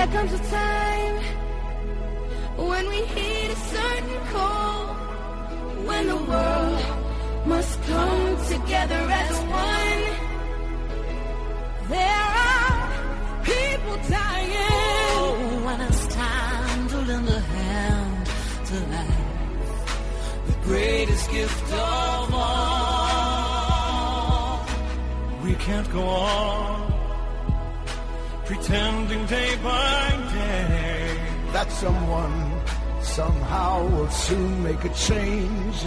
There comes a time when we heed a certain call, when the world must come together as one. There are people dying when it's time to lend a hand to life, the greatest gift of all. We can't go on pretending day by day that someone somehow will soon make a change.